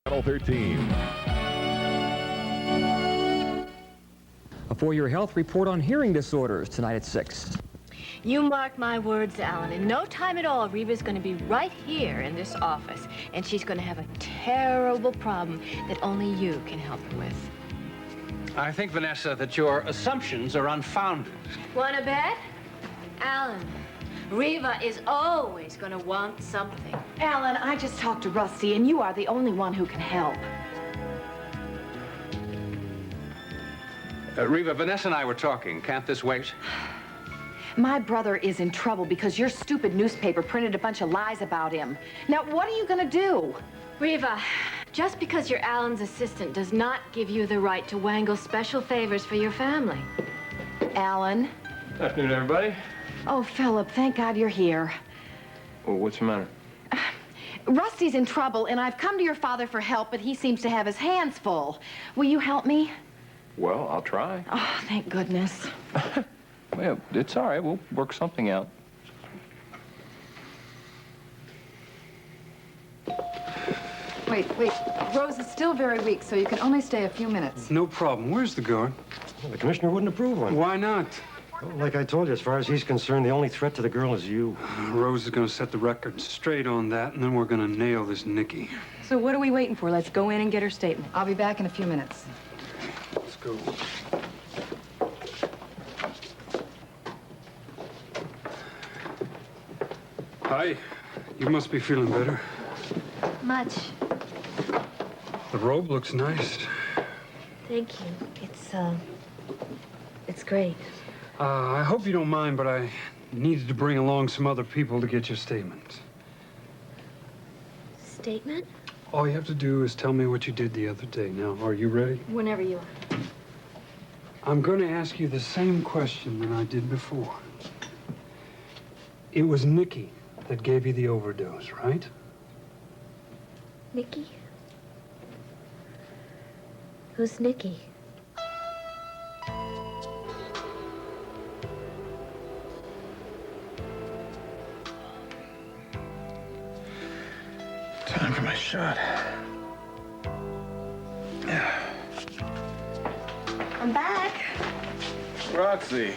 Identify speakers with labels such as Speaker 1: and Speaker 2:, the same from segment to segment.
Speaker 1: Channel 13.
Speaker 2: For your health report on hearing disorders tonight at 6.
Speaker 3: You mark my words, Alan. In no time at all, Reva's going to be right here in this office, and she's going to have a terrible problem that only you can help her with.
Speaker 4: I think, Vanessa, that your assumptions are unfounded.
Speaker 3: Want to bet? Alan, Reva is always going to want something.
Speaker 5: Alan, I just talked to Rusty, and you are the only one who can help.
Speaker 4: Reva, Vanessa and I were talking. Can't this wait?
Speaker 5: My brother is in trouble because your stupid newspaper printed a bunch of lies about him. Now, what are you going to do?
Speaker 3: Reva, just because you're Alan's assistant does not give you the right to wangle special favors for your family.
Speaker 5: Alan?
Speaker 6: Good afternoon, everybody.
Speaker 5: Oh, Philip, thank God you're here.
Speaker 6: Well, what's the matter?
Speaker 5: Rusty's in trouble, and I've come to your father for help, but he seems to have his hands full. Will you help me?
Speaker 6: Well, I'll try.
Speaker 5: Oh, thank goodness.
Speaker 6: Well, it's all right. We'll work something out.
Speaker 7: Wait. Rose is still very weak, so you can only stay a few minutes.
Speaker 8: No problem. Where's the guard?
Speaker 9: Well, the commissioner wouldn't approve one.
Speaker 8: Why not?
Speaker 9: Well, like I told you, as far as he's concerned, the only threat to the girl is you.
Speaker 8: Rose is going to set the record straight on that, and then we're going to nail this Nikki.
Speaker 7: So what are we waiting for? Let's go in and get her statement. I'll be back in a few minutes.
Speaker 8: Let's go. Hi. You must be feeling better.
Speaker 3: Much.
Speaker 8: The robe looks nice.
Speaker 3: Thank you. It's great.
Speaker 8: I hope you don't mind, but I needed to bring along some other people to get your statement.
Speaker 3: Statement?
Speaker 8: All you have to do is tell me what you did the other day. Now, are you ready?
Speaker 3: Whenever you are.
Speaker 8: I'm going to ask you the same question that I did before. It was Nikki that gave you the overdose, right?
Speaker 3: Nikki? Who's Nikki?
Speaker 10: Time for my shot.
Speaker 5: I'm back.
Speaker 10: Roxy.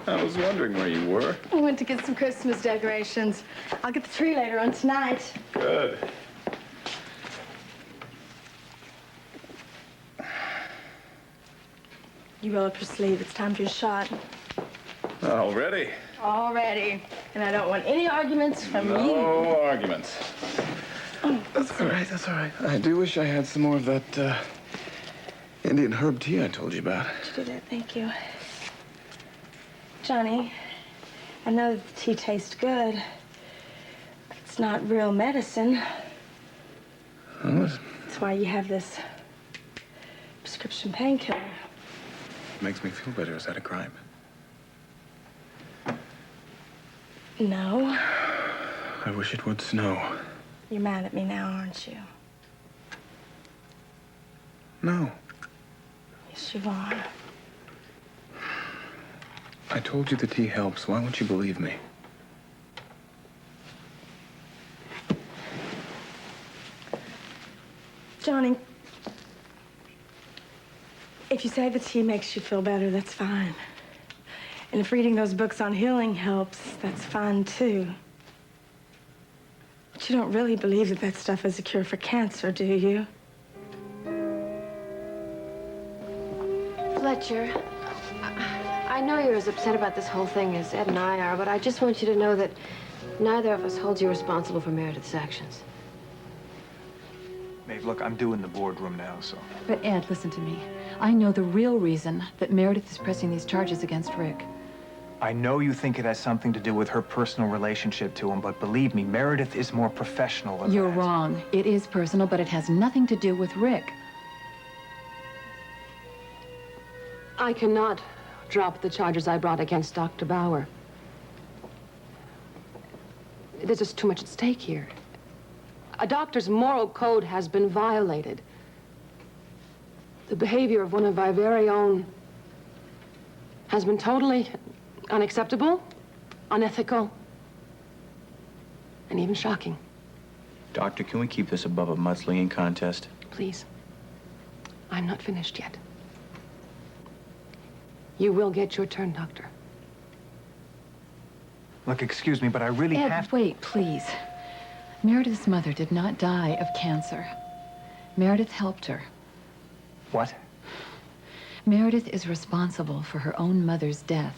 Speaker 10: I was wondering where you were.
Speaker 7: I went to get some Christmas decorations. I'll get the tree later on tonight.
Speaker 10: Good.
Speaker 7: You roll up your sleeve. It's time for your shot.
Speaker 10: Already?
Speaker 7: Already. And I don't want any arguments from you.
Speaker 10: No arguments. That's all right, that's all right. I do wish I had some more of that, Indian herb tea I told you about.
Speaker 7: Did you do that? Thank you. Johnny, I know that the tea tastes good. It's not real medicine.
Speaker 10: Oh,
Speaker 7: That's why you have this prescription painkiller.
Speaker 10: makes me feel better. Is that a crime?
Speaker 7: No.
Speaker 10: I wish it would snow.
Speaker 7: You're mad at me now, aren't you?
Speaker 10: No.
Speaker 7: Yes, you are.
Speaker 10: I told you the tea helps. Why won't you believe me?
Speaker 7: Johnny, if you say the tea makes you feel better, that's fine. And if reading those books on healing helps, that's fine, too. But you don't really believe that that stuff is a cure for cancer, do you?
Speaker 11: Fletcher, I know you're as upset about this whole thing as Ed and I are, but I just want you to know that neither of us holds you responsible for Meredith's actions.
Speaker 12: Maeve, look, I'm due in the boardroom now, so...
Speaker 13: But Ed, listen to me. I know the real reason that Meredith is pressing these charges against Rick.
Speaker 12: I know you think it has something to do with her personal relationship to him, but believe me, Meredith is more professional than
Speaker 13: You're
Speaker 12: that.
Speaker 13: wrong. It is personal, but it has nothing to do with Rick.
Speaker 11: I cannot drop the charges I brought against Dr. Bauer. There's just too much at stake here. A doctor's moral code has been violated. The behavior of one of our very own has been totally unacceptable, unethical, and even shocking.
Speaker 12: Doctor, can we keep this above a mudslinging contest?
Speaker 11: Please. I'm not finished yet. You will get your turn, Doctor.
Speaker 12: Look, excuse me, but I really
Speaker 13: Ed,
Speaker 12: have to...
Speaker 13: wait, please. Meredith's mother did not die of cancer. Meredith helped her.
Speaker 12: What?
Speaker 13: Meredith is responsible for her own mother's death.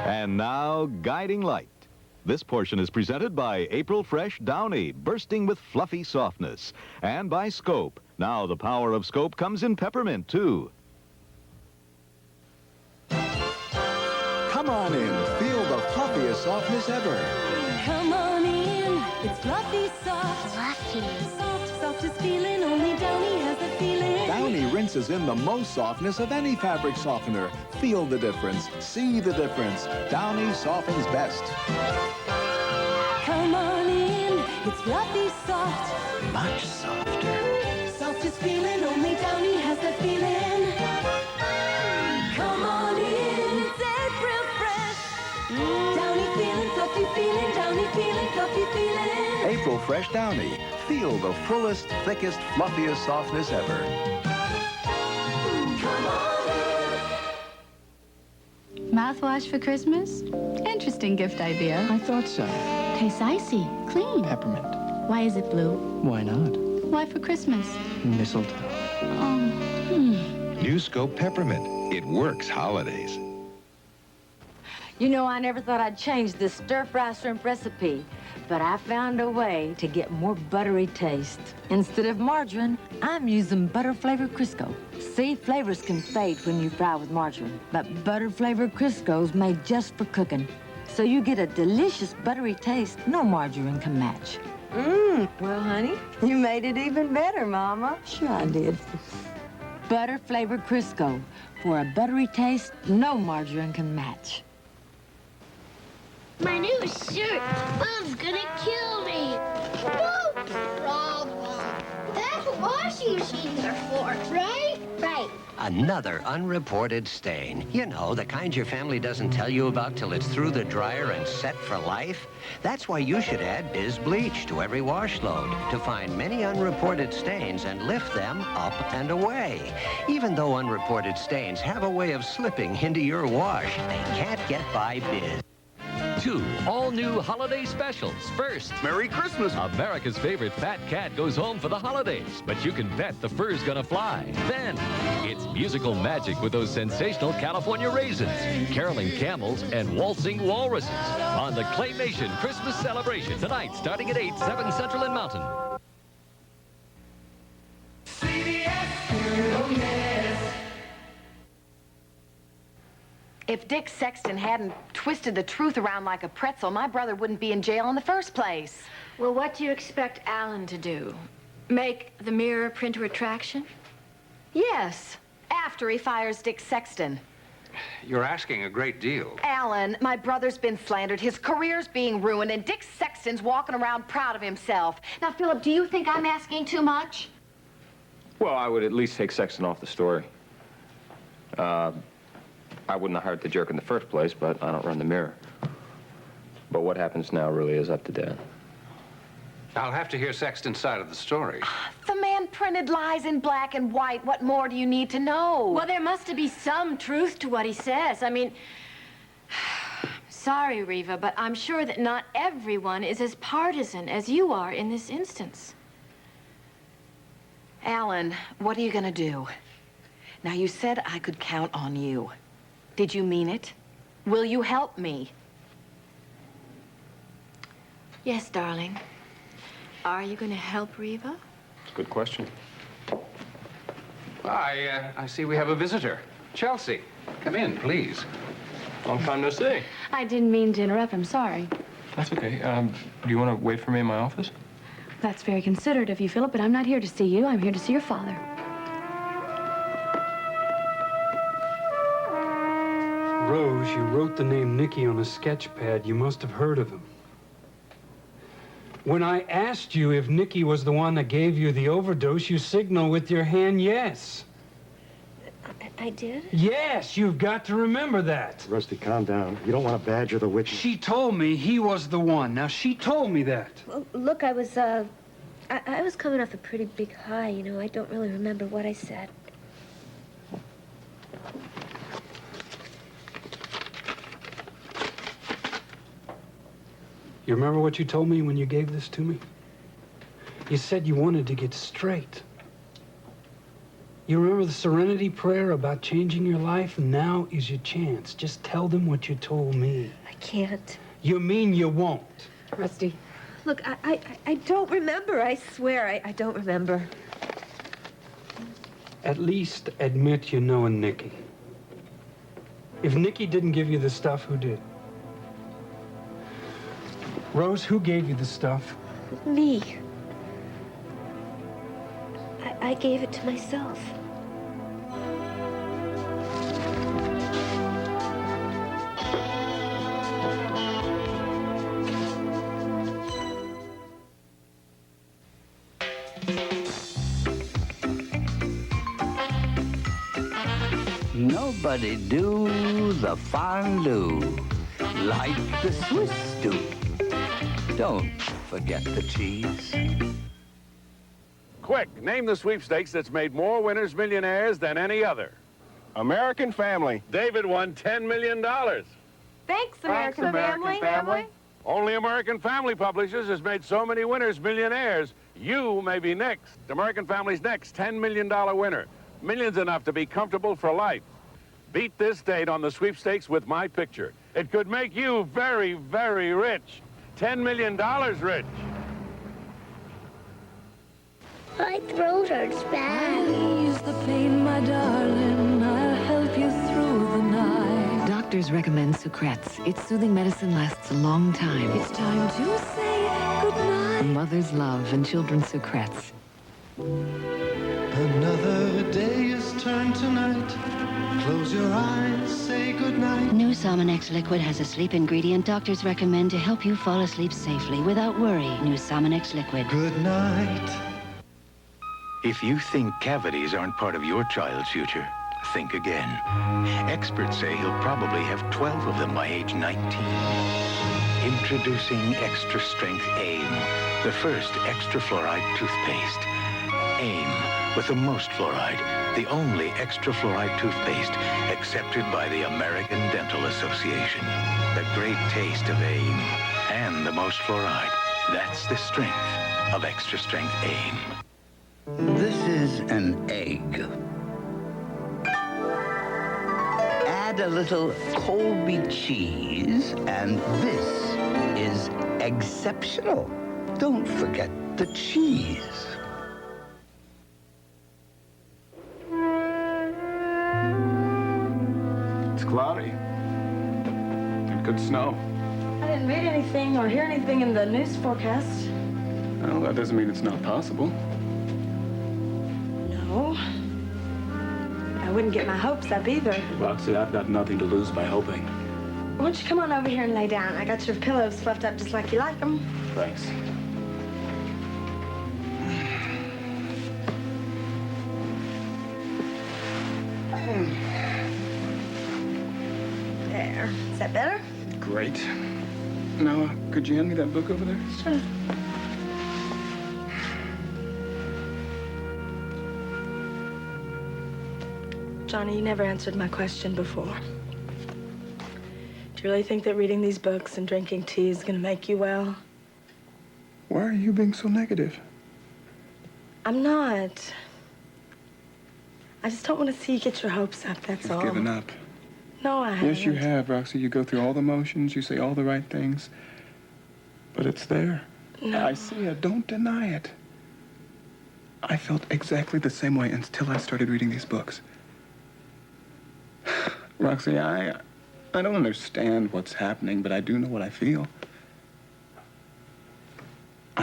Speaker 1: And now, Guiding Light. This portion is presented by April Fresh Downy, bursting with fluffy softness. And by Scope. Now the power of Scope comes in peppermint, too.
Speaker 14: Come on in. Feel the fluffiest softness ever.
Speaker 15: Come on in. It's fluffy soft. Fluffy. Soft, softest feeling. Only Downy has the feeling.
Speaker 14: Downy rinses in the most softness of any fabric softener. Feel the difference. See the difference. Downy softens best.
Speaker 15: Come on in. It's fluffy soft.
Speaker 14: Much softer.
Speaker 15: Softest feeling. Only Downy has the feeling. Come on in. It's April Fresh. Downy feeling, fluffy feeling. Downy feeling, fluffy feeling.
Speaker 14: April Fresh Downy. Feel the fullest, thickest, fluffiest softness ever.
Speaker 15: Come on in.
Speaker 16: Mouthwash for Christmas? Interesting gift idea.
Speaker 17: I thought so.
Speaker 16: Tastes icy, clean.
Speaker 17: Peppermint.
Speaker 16: Why is it blue?
Speaker 17: Why not?
Speaker 16: Why for Christmas?
Speaker 17: Mistletoe.
Speaker 14: New Scope Peppermint. It works holidays.
Speaker 18: You know, I never thought I'd change this stir-fry shrimp recipe, but I found a way to get more buttery taste. Instead of margarine, I'm using butter-flavored Crisco. See, flavors can fade when you fry with margarine, but butter-flavored Crisco's made just for cooking. So you get a delicious buttery taste no margarine can match. Well, honey, you made it even better, Mama. Sure I did. Butter-flavored Crisco for a buttery taste no margarine can match.
Speaker 19: My new shirt. Mom's gonna kill me. No problem. That's what washing machines are for, right? Right.
Speaker 20: Another unreported stain. You know, the kind your family doesn't tell you about till it's through the dryer and set for life. That's why you should add Biz Bleach to every wash load to find many unreported stains and lift them up and away. Even though unreported stains have a way of slipping into your wash, they can't get by Biz.
Speaker 21: 2 all-new holiday specials. First, Merry Christmas. America's favorite fat cat goes home for the holidays, but you can bet the fur's gonna fly. Then, it's musical magic with those sensational California raisins, caroling camels, and waltzing walruses on the Claymation Christmas celebration tonight, starting at 8, 7 Central and Mountain.
Speaker 5: If Dick Sexton hadn't twisted the truth around like a pretzel, my brother wouldn't be in jail in the first place.
Speaker 3: Well, what do you expect Alan to do? Make the mirror print a retraction?
Speaker 5: Yes, after he fires Dick Sexton.
Speaker 4: You're asking a great deal.
Speaker 5: Alan, my brother's been slandered, his career's being ruined, and Dick Sexton's walking around proud of himself. Now, Philip, do you think I'm asking too much?
Speaker 6: Well, I would at least take Sexton off the story. I wouldn't have hired the jerk in the first place, but I don't run the mirror. But what happens now really is up to Dad.
Speaker 4: I'll have to hear Sexton's side of the story.
Speaker 5: The man printed lies in black and white. What more do you need to know?
Speaker 3: Well, there must be some truth to what he says. I mean, sorry, Reva, but I'm sure that not everyone is as partisan as you are in this instance.
Speaker 5: Alan, what are you gonna do? Now, you said I could count on you. Did you mean it? Will you help me?
Speaker 3: Yes, darling. Are you going to help Reva?
Speaker 6: It's a good question.
Speaker 4: I see we have a visitor. Chelsea, come in, please.
Speaker 6: Long time no see.
Speaker 16: I didn't mean to interrupt. I'm sorry.
Speaker 6: That's okay. Do you want to wait for me in my office?
Speaker 16: That's very considerate of you, Philip, but I'm not here to see you. I'm here to see your father.
Speaker 8: Rose, you wrote the name Nicky on a sketch pad. You must have heard of him. When I asked you if Nicky was the one that gave you the overdose, you signaled with your hand yes.
Speaker 19: I did?
Speaker 8: Yes, you've got to remember that.
Speaker 9: Rusty, calm down. You don't want to badger the witch.
Speaker 8: She told me he was the one. Now, she told me that.
Speaker 19: Well, look, I was coming off a pretty big high, you know. I don't really remember what I said.
Speaker 8: You remember what you told me when you gave this to me? You said you wanted to get straight. You remember the serenity prayer about changing your life? Now is your chance. Just tell them what you told me.
Speaker 19: I can't.
Speaker 8: You mean you won't?
Speaker 11: Rusty.
Speaker 19: Look, I don't remember. I swear, I don't remember.
Speaker 8: At least admit you know Nicky. If Nicky didn't give you the stuff, who did? Rose, who gave you the stuff?
Speaker 19: Me. I gave it to myself.
Speaker 17: Nobody do the fondue like the Swiss do. Don't forget the cheese.
Speaker 22: Quick, name the sweepstakes that's made more winners millionaires than any other. American Family. David won $10 million.
Speaker 5: Thanks, American Family.
Speaker 22: Only American Family Publishers has made so many winners millionaires. You may be next. American Family's next $10 million winner. Millions enough to be comfortable for life. Beat this date on the sweepstakes with my picture. It could make you very, very rich. $10 million rich.
Speaker 19: My throat hurts bad.
Speaker 15: Ease the pain, my darling. I'll help you through the night.
Speaker 23: Doctors recommend Sucrets. Its soothing medicine lasts a long time.
Speaker 15: It's time to say goodnight.
Speaker 23: Mother's love and children's Sucrets.
Speaker 15: Another day is turned to night. Close your eyes, say goodnight.
Speaker 24: New Sominex liquid has a sleep ingredient doctors recommend to help you fall asleep safely without worry. New Sominex liquid.
Speaker 15: Good night.
Speaker 25: If you think cavities aren't part of your child's future, think again. Experts say he'll probably have 12 of them by age 19. Introducing Extra Strength AIM, the first extra fluoride toothpaste. AIM, with the most fluoride, the only extra fluoride toothpaste accepted by the American Dental Association. The great taste of AIM and the most fluoride. That's the strength of Extra Strength AIM.
Speaker 17: This is an egg. Add a little Colby cheese, and this is exceptional. Don't forget the cheese.
Speaker 10: It's cloudy. It could snow.
Speaker 7: I didn't read anything or hear anything in the news forecast.
Speaker 10: Well, that doesn't mean it's not possible.
Speaker 7: No. I wouldn't get my hopes up either.
Speaker 26: Roxy, I've got nothing to lose by hoping.
Speaker 7: Why don't you come on over here and lay down? I got your pillows fluffed up just like you like them.
Speaker 26: Thanks.
Speaker 7: There. Is that better?
Speaker 10: Great. Now, could you hand me that book over there?
Speaker 7: Sure. Johnny, you never answered my question before. Do you really think that reading these books and drinking tea is going to make you well?
Speaker 10: Why are you being so negative?
Speaker 7: I'm not. I just don't want to see you get your hopes up, that's all.
Speaker 10: You've given up.
Speaker 7: No, I haven't.
Speaker 10: Yes, you have, Roxy. You go through all the motions, you say all the right things. But it's there.
Speaker 7: No.
Speaker 10: I see it. Don't deny it. I felt exactly the same way until I started reading these books. Roxy, I don't understand what's happening, but I do know what I feel.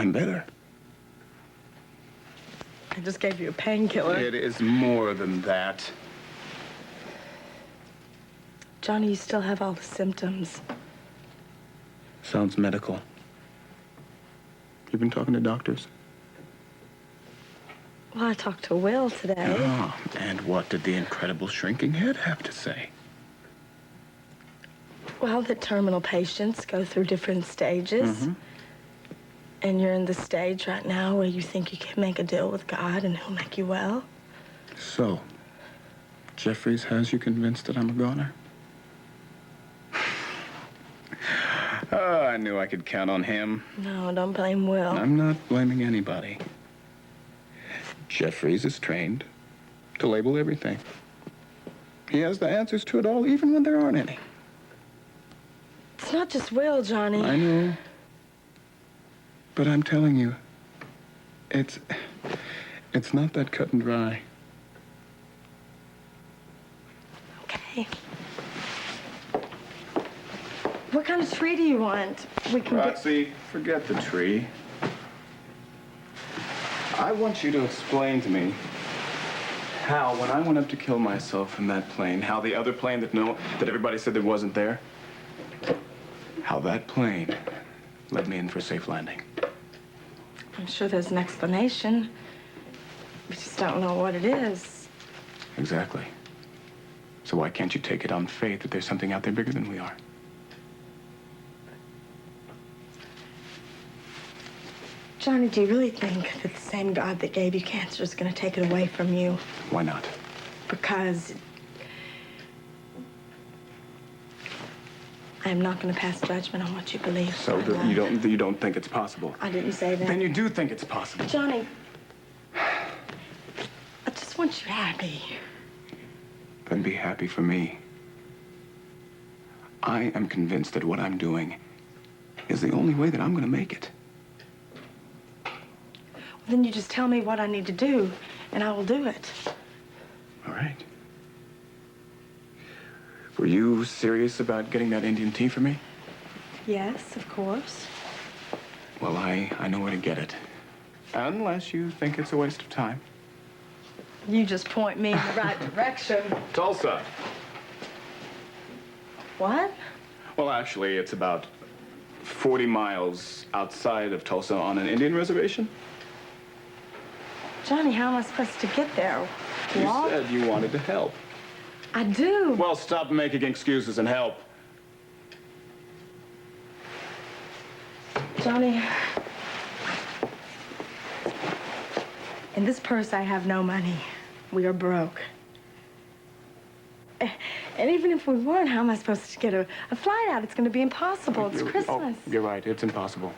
Speaker 10: I'm better.
Speaker 7: I just gave you a painkiller.
Speaker 10: It is more than that.
Speaker 7: Johnny, you still have all the symptoms.
Speaker 10: Sounds medical. You've been talking to doctors?
Speaker 7: Well, I talked to Will today.
Speaker 10: Oh, and what did the incredible shrinking head have to say?
Speaker 7: Well, that terminal patients go through different stages.
Speaker 10: Mm-hmm.
Speaker 7: And you're in the stage right now where you think you can make a deal with God and he'll make you well.
Speaker 10: So, Jeffries has you convinced that I'm a goner? Oh, I knew I could count on him.
Speaker 7: No, don't blame Will.
Speaker 10: I'm not blaming anybody. Jeffries is trained to label everything. He has the answers to it all, even when there aren't any.
Speaker 7: It's not just Will, Johnny.
Speaker 10: I know. But I'm telling you, it's not that cut and dry.
Speaker 7: Okay. What kind of tree do you want? We can
Speaker 10: Roxy, forget the tree. I want you to explain to me how, when I went up to kill myself in that plane, how the other plane that everybody said that wasn't there, how that plane led me in for a safe landing.
Speaker 7: I'm sure there's an explanation. We just don't know what it is.
Speaker 10: Exactly. So why can't you take it on faith that there's something out there bigger than we are?
Speaker 7: Johnny, do you really think that the same God that gave you cancer is going to take it away from you?
Speaker 10: Why not?
Speaker 7: Because I am not going to pass judgment on what you believe.
Speaker 10: So you don't think it's possible?
Speaker 7: I didn't say that.
Speaker 10: Then you do think it's possible.
Speaker 7: Johnny, I just want you happy.
Speaker 10: Then be happy for me. I am convinced that what I'm doing is the only way that I'm going to make it.
Speaker 7: Then you just tell me what I need to do, and I will do it.
Speaker 10: All right. Were you serious about getting that Indian tea for me?
Speaker 7: Yes, of course.
Speaker 10: Well, I know where to get it. Unless you think it's a waste of time.
Speaker 7: You just point me in the right direction.
Speaker 10: Tulsa.
Speaker 7: What?
Speaker 10: Well, actually, it's about 40 miles outside of Tulsa on an Indian reservation.
Speaker 7: Johnny, how am I supposed to get there?
Speaker 10: You
Speaker 7: Walk?
Speaker 10: said you wanted to help.
Speaker 7: I do.
Speaker 10: Well, stop making excuses and help.
Speaker 7: Johnny, in this purse, I have no money. We are broke. And even if we weren't, how am I supposed to get a flight out? It's going to be impossible. It's Christmas.
Speaker 10: Oh, you're right. It's impossible.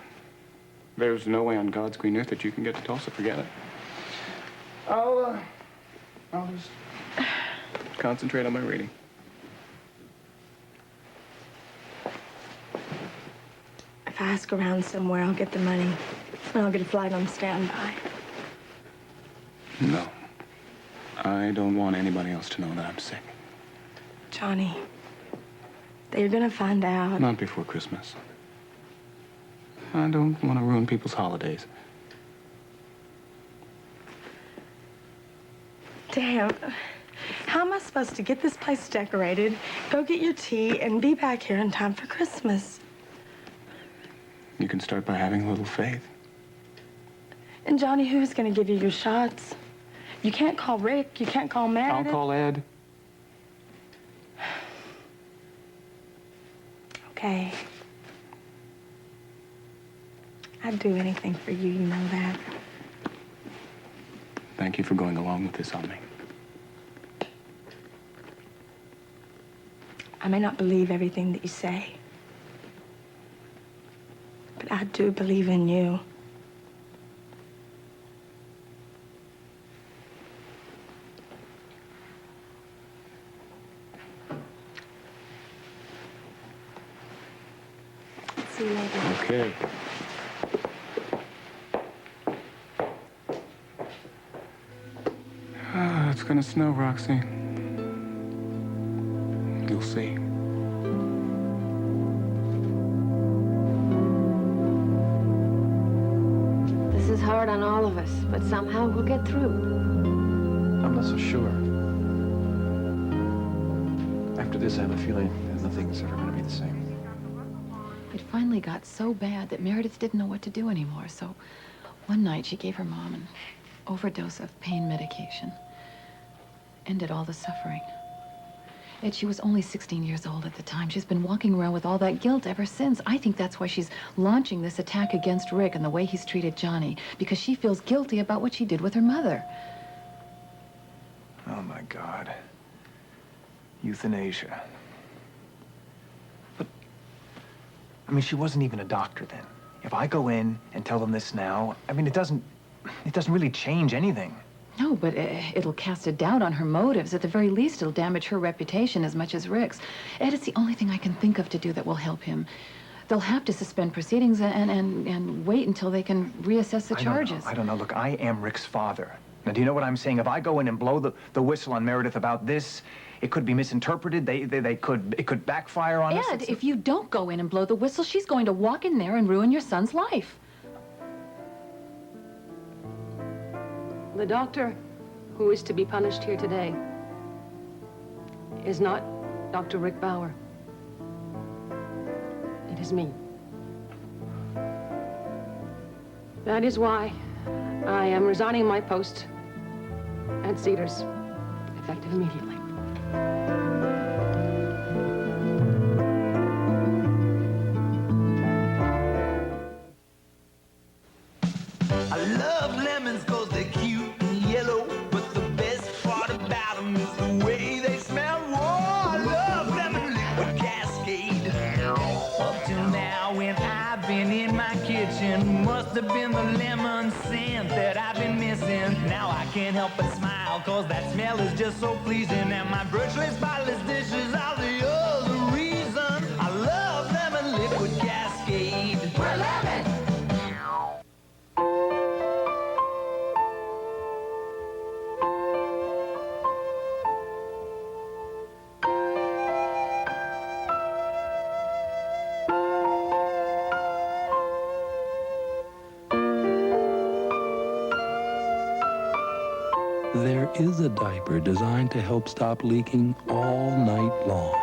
Speaker 10: There's no way on God's green earth that you can get to Tulsa. Forget it. I'll just concentrate on my reading.
Speaker 7: If I ask around somewhere, I'll get the money. And I'll get a flight on standby.
Speaker 10: No. I don't want anybody else to know that I'm sick.
Speaker 7: Johnny, they're gonna find out.
Speaker 10: Not before Christmas. I don't want to ruin people's holidays.
Speaker 7: Damn. How am I supposed to get this place decorated, go get your tea, and be back here in time for Christmas?
Speaker 10: You can start by having a little faith.
Speaker 7: And Johnny, who's gonna give you your shots? You can't call Rick. You can't call Meredith.
Speaker 10: I'll call Ed.
Speaker 7: Okay. I'd do anything for you, you know that.
Speaker 10: Thank you for going along with this on me.
Speaker 7: I may not believe everything that you say, but I do believe in you. See you later.
Speaker 10: Okay. It's gonna snow, Roxy. You'll see.
Speaker 11: of us, but somehow we'll get through.
Speaker 1: I'm not so sure. After this, I have a feeling that nothing's ever going to be the same.
Speaker 5: It finally got so bad that Meredith didn't know what to do anymore, so one night she gave her mom an overdose of pain medication. Ended all the suffering. Yet she was only 16 years old at the time. She's been walking around with all that guilt ever since. I think that's why she's launching this attack against Rick and the way he's treated Johnny, because she feels guilty about what she did with her mother.
Speaker 1: Oh, my God. Euthanasia. But, I mean, she wasn't even a doctor then. If I go in and tell them this now, I mean, it doesn't really change anything.
Speaker 5: No, but it'll cast a doubt on her motives. At the very least, it'll damage her reputation as much as Rick's. Ed, it's the only thing I can think of to do that will help him. They'll have to suspend proceedings and wait until they can reassess the charges.
Speaker 1: I don't know. Look, I am Rick's father. Now, do you know what I'm saying? If I go in and blow the whistle on Meredith about this, it could be misinterpreted. It could backfire on us.
Speaker 5: Ed, if you don't go in and blow the whistle, she's going to walk in there and ruin your son's life.
Speaker 11: The doctor who is to be punished here today is not Dr. Rick Bauer. It is me. That is why I am resigning my post at Cedars, effective immediately.
Speaker 15: I love lemons 'cause they're cute and yellow, but the best part about them is the way they smell. Whoa, I love lemon liquid cascade. Up till now when I've been in my kitchen, must have been the lemon scent that I've been missing. Now I can't help but smile 'cause that smell is just so pleasing, and my brushless, spotless dishes are the other reason. I love lemon liquid cascade. We're lemon!
Speaker 2: There is a diaper designed to help stop leaking all night long.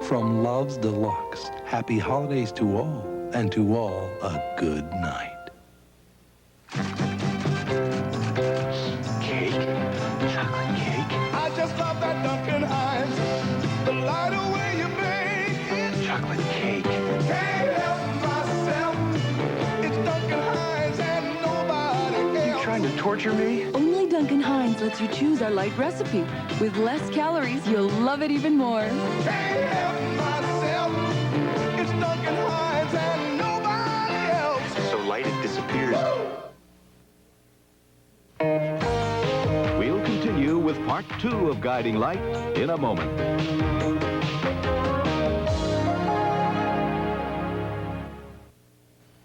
Speaker 2: From Love's Deluxe, happy holidays to all, and to all a good night.
Speaker 15: Cake? Chocolate cake? I just love that Duncan Hines. The lighter way you make it. Chocolate cake. Can't help myself. It's Duncan Hines and nobody else.
Speaker 1: You trying to torture me?
Speaker 12: Only Duncan Hines lets you choose our light recipe. With less calories, you'll love it even more.
Speaker 15: Can't help myself. It's Duncan Hines and nobody else.
Speaker 13: So light it disappears. We'll continue with part 2 of Guiding Light in a moment.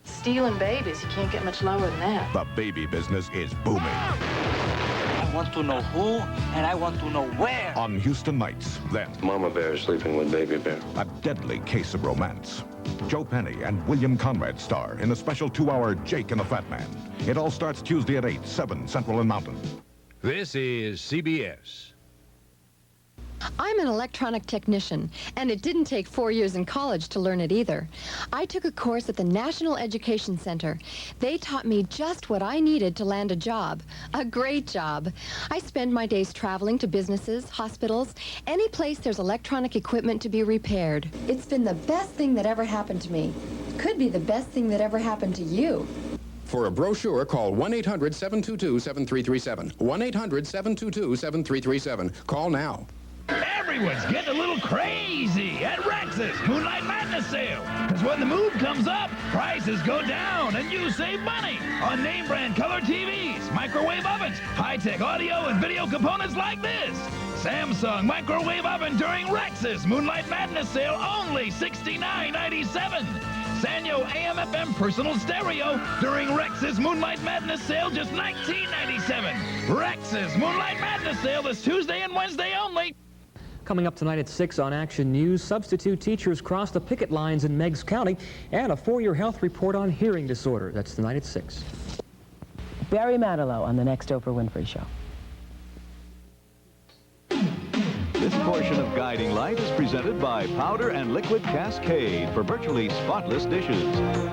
Speaker 5: Stealing babies, you can't get much lower than that.
Speaker 14: The baby business is booming.
Speaker 18: I want to know who, and I want to know where.
Speaker 14: On Houston Nights, then.
Speaker 6: Mama Bear sleeping with Baby Bear.
Speaker 14: A deadly case of romance. Joe Penny and William Conrad star in the special 2-hour Jake and the Fat Man. It all starts Tuesday at 8, 7 Central and Mountain.
Speaker 4: This is CBS.
Speaker 27: I'm an electronic technician, and it didn't take 4 years in college to learn it either. I took a course at the National Education Center. They taught me just what I needed to land a job. A great job. I spend my days traveling to businesses, hospitals, any place there's electronic equipment to be repaired. It's been the best thing that ever happened to me. Could be the best thing that ever happened to you.
Speaker 28: For a brochure, call 1-800-722-7337. 1-800-722-7337. Call now.
Speaker 29: Everyone's getting a little crazy at Rex's Moonlight Madness sale. Because when the mood comes up, prices go down and you save money on name brand color TVs, microwave ovens, high-tech audio and video components like this. Samsung microwave oven during Rex's Moonlight Madness sale, only $69.97. Sanyo AM/FM personal stereo during Rex's Moonlight Madness sale, just $19.97. Rex's Moonlight Madness sale this Tuesday and Wednesday only.
Speaker 30: Coming up tonight at 6 on Action News, substitute teachers cross the picket lines in Meigs County, and a 4-year health report on hearing disorder. That's tonight at 6.
Speaker 3: Barry Manilow on the next Oprah Winfrey Show.
Speaker 13: This portion of Guiding Light is presented by Powder and Liquid Cascade for virtually spotless dishes.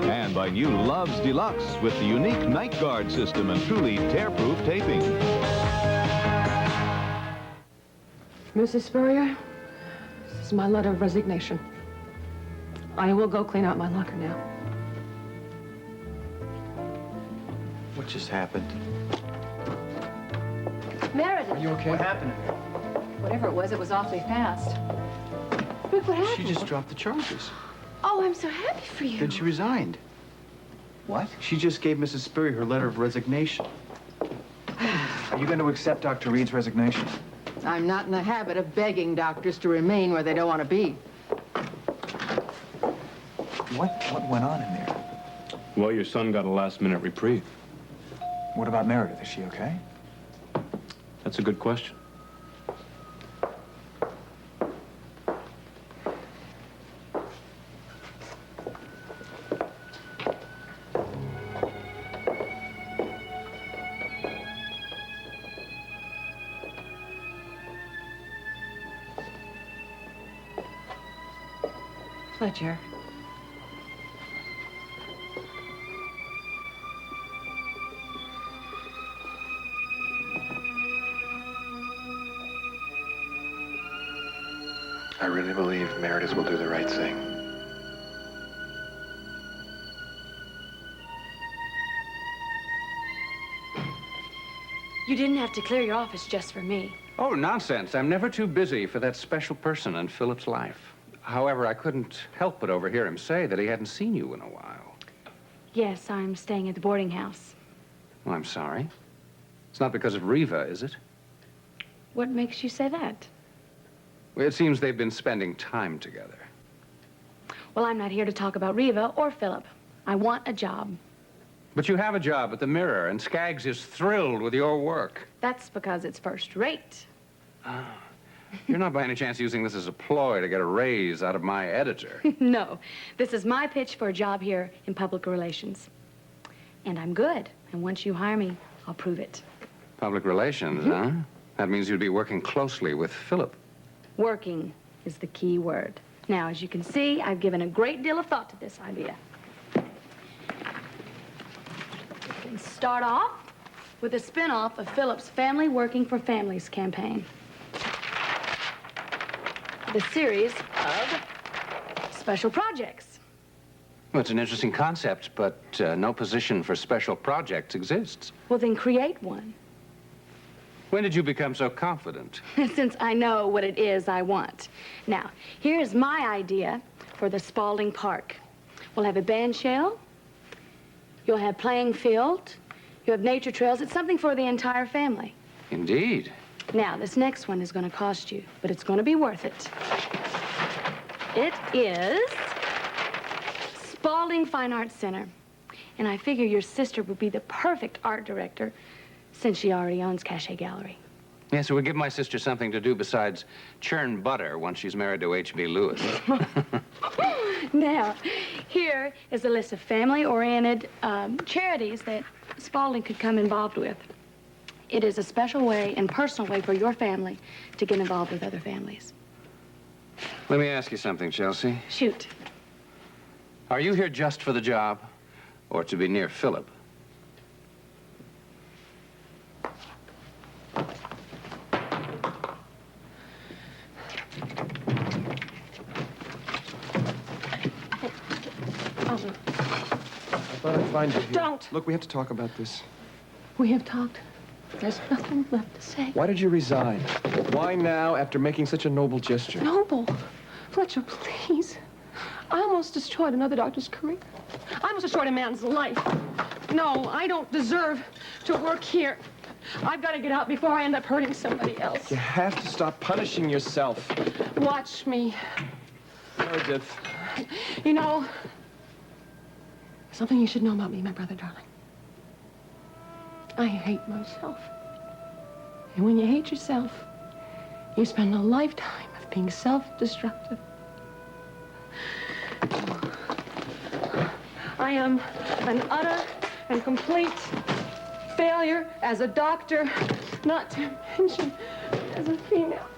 Speaker 13: And by new Love's Deluxe with the unique Night Guard system and truly tear-proof taping.
Speaker 11: Mrs. Spurrier, this is my letter of resignation. I will go clean out my locker now.
Speaker 1: What just happened?
Speaker 5: Meredith.
Speaker 1: Are you okay? What happened?
Speaker 5: Whatever it was awfully fast. Rick, what happened?
Speaker 1: She just dropped the charges.
Speaker 5: Oh, I'm so happy for you.
Speaker 1: Then she resigned. What? She just gave Mrs. Spurrier her letter of resignation. Are you going to accept Dr. Reed's resignation?
Speaker 8: I'm not in the habit of begging doctors to remain where they don't want to be.
Speaker 1: What went on in there?
Speaker 10: Well, your son got a last-minute reprieve.
Speaker 1: What about Meredith? Is she okay?
Speaker 10: That's a good question.
Speaker 5: Fletcher.
Speaker 9: I really believe Meredith will do the right thing.
Speaker 7: You didn't have to clear your office just for me.
Speaker 4: Oh, nonsense. I'm never too busy for that special person in Philip's life. However, I couldn't help but overhear him say that he hadn't seen you in a while.
Speaker 7: Yes, I'm staying at the boarding house.
Speaker 4: Well, I'm sorry. It's not because of Reva, is it?
Speaker 7: What makes you say that?
Speaker 4: Well, it seems they've been spending time together.
Speaker 7: Well, I'm not here to talk about Reva or Philip. I want a job.
Speaker 4: But you have a job at the Mirror, and Skaggs is thrilled with your work.
Speaker 7: That's because it's first rate.
Speaker 4: Ah. You're not by any chance using this as a ploy to get a raise out of my editor.
Speaker 7: No, this is my pitch for a job here in public relations. And I'm good. And once you hire me, I'll prove it.
Speaker 4: Public relations, huh? That means you'd be working closely with Philip.
Speaker 7: Working is the key word. Now, as you can see, I've given a great deal of thought to this idea. We can start off with a spin-off of Philip's Family Working for Families campaign. The series of special projects.
Speaker 4: Well, it's an interesting concept, but no position for special projects exists.
Speaker 7: Well, then create one.
Speaker 4: When did you become so confident?
Speaker 7: Since I know what it is I want. Now, here's my idea for the Spalding Park. We'll have a band shell. You'll have playing field. You have nature trails. It's something for the entire family.
Speaker 4: Indeed.
Speaker 7: Now, this next one is going to cost you, but it's going to be worth it. It is Spalding Fine Arts Center. And I figure your sister would be the perfect art director since she already owns Cachet Gallery.
Speaker 4: Yes, it would give my sister something to do besides churn butter once she's married to H.B. Lewis.
Speaker 7: Now, here is a list of family-oriented charities that Spalding could come involved with. It is a special way and personal way for your family to get involved with other families.
Speaker 4: Let me ask you something, Chelsea.
Speaker 7: Shoot.
Speaker 4: Are you here just for the job or to be near Philip?
Speaker 10: I thought I'd find you here.
Speaker 11: Don't.
Speaker 10: Look, we have to talk about this.
Speaker 11: We have talked. There's nothing left to say.
Speaker 10: Why did you resign? Why now, after making such a noble gesture?
Speaker 11: Noble. Fletcher, please. I almost destroyed another doctor's career. I almost destroyed a man's life. No, I don't deserve to work here. I've got to get out before I end up hurting somebody else.
Speaker 10: You have to stop punishing yourself.
Speaker 11: Watch me.
Speaker 10: Meredith.
Speaker 11: You know, something you should know about me, my brother, darling. I hate myself. And when you hate yourself, you spend a lifetime of being self-destructive. I am an utter and complete failure as a doctor, not to mention as a female.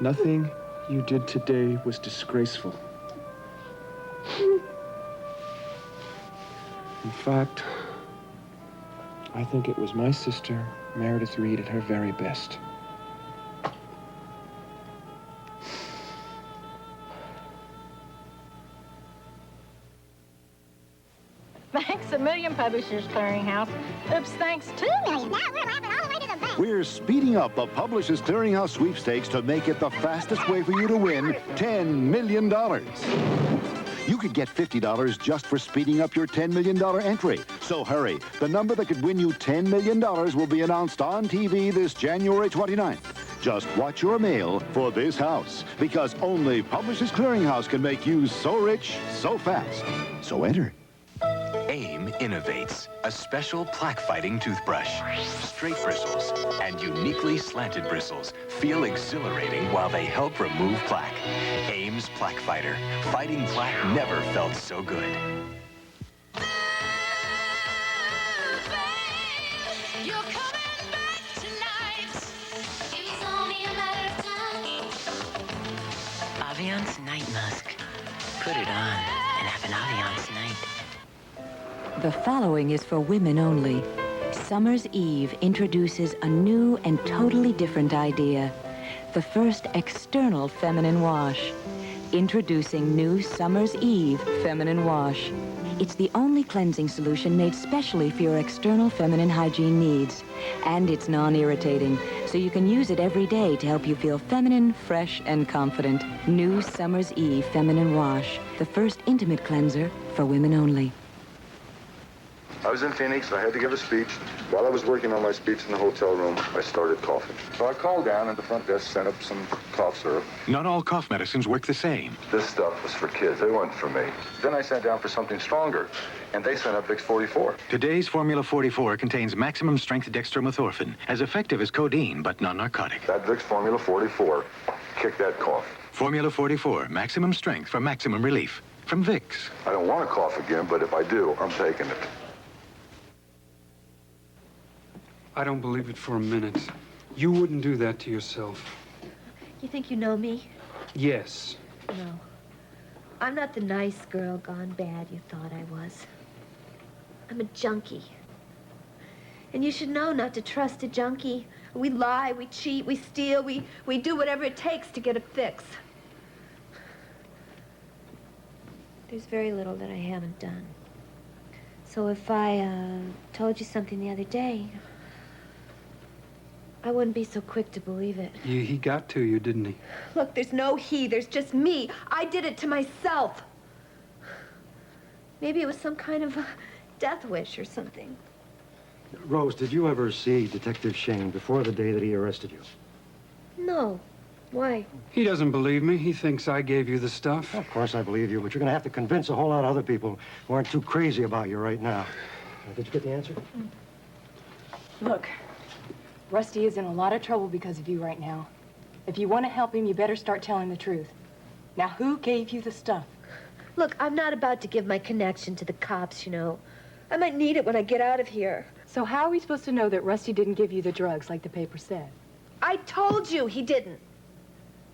Speaker 10: Nothing you did today was disgraceful. In fact, I think it was my sister, Meredith Reed, at her very best.
Speaker 16: Thanks a million, Publishers Clearinghouse. Oops, thanks 2 million. Now we're laughing all the way to the bank.
Speaker 17: We're speeding up the Publishers Clearinghouse sweepstakes to make it the fastest way for you to win $10 million. You could get $50 just for speeding up your $10 million entry. So hurry. The number that could win you $10 million will be announced on TV this January 29th. Just watch your mail for this house, because only Publishers Clearinghouse can make you so rich, so fast. So enter.
Speaker 19: AIM innovates a special plaque-fighting toothbrush. Straight bristles and uniquely slanted bristles feel exhilarating while they help remove plaque. AIM's Plaque Fighter. Fighting plaque never felt so good.
Speaker 20: Aviance Night Musk. Put it on and have an Aviance night.
Speaker 21: The following is for women only. Summer's Eve introduces a new and totally different idea. The first external feminine wash. Introducing new Summer's Eve Feminine Wash. It's the only cleansing solution made specially for your external feminine hygiene needs. And it's non-irritating, so you can use it every day to help you feel feminine, fresh, and confident. New Summer's Eve Feminine Wash. The first intimate cleanser for women only.
Speaker 22: I was in Phoenix. I had to give a speech. While I was working on my speech in the hotel room, I started coughing. So I called down, and the front desk sent up some cough syrup.
Speaker 23: Not all cough medicines work the same.
Speaker 22: This stuff was for kids. It wasn't for me. Then I sat down for something stronger, and they sent up Vicks 44.
Speaker 23: Today's Formula 44 contains maximum strength dextromethorphan, as effective as codeine, but non-narcotic.
Speaker 22: That Vicks Formula 44 kicked that cough.
Speaker 23: Formula 44, maximum strength for maximum relief. From Vicks.
Speaker 22: I don't want to cough again, but if I do, I'm taking it.
Speaker 24: I don't believe it for a minute. You wouldn't do that to yourself.
Speaker 25: You think you know me?
Speaker 24: Yes.
Speaker 25: No. I'm not the nice girl gone bad you thought I was. I'm a junkie. And you should know not to trust a junkie. We lie, we cheat, we steal, we do whatever it takes to get a fix. There's very little that I haven't done. So if I told you something the other day, I wouldn't be so quick to believe it.
Speaker 24: He got to you, didn't he?
Speaker 25: Look, there's no he, there's just me. I did it to myself. Maybe it was some kind of a death wish or something.
Speaker 26: Rose, did you ever see Detective Shane before the day that he arrested you?
Speaker 25: No. Why?
Speaker 24: He doesn't believe me. He thinks I gave you the stuff.
Speaker 26: Of course I believe you, but you're going to have to convince a whole lot of other people who aren't too crazy about you right now. Did you get the answer?
Speaker 11: Look, Rusty is in a lot of trouble because of you right now. If you want to help him, you better start telling the truth. Now, who gave you the stuff?
Speaker 25: Look, I'm not about to give my connection to the cops, you know. I might need it when I get out of here.
Speaker 11: So how are we supposed to know that Rusty didn't give you the drugs like the paper said?
Speaker 25: I told you he didn't.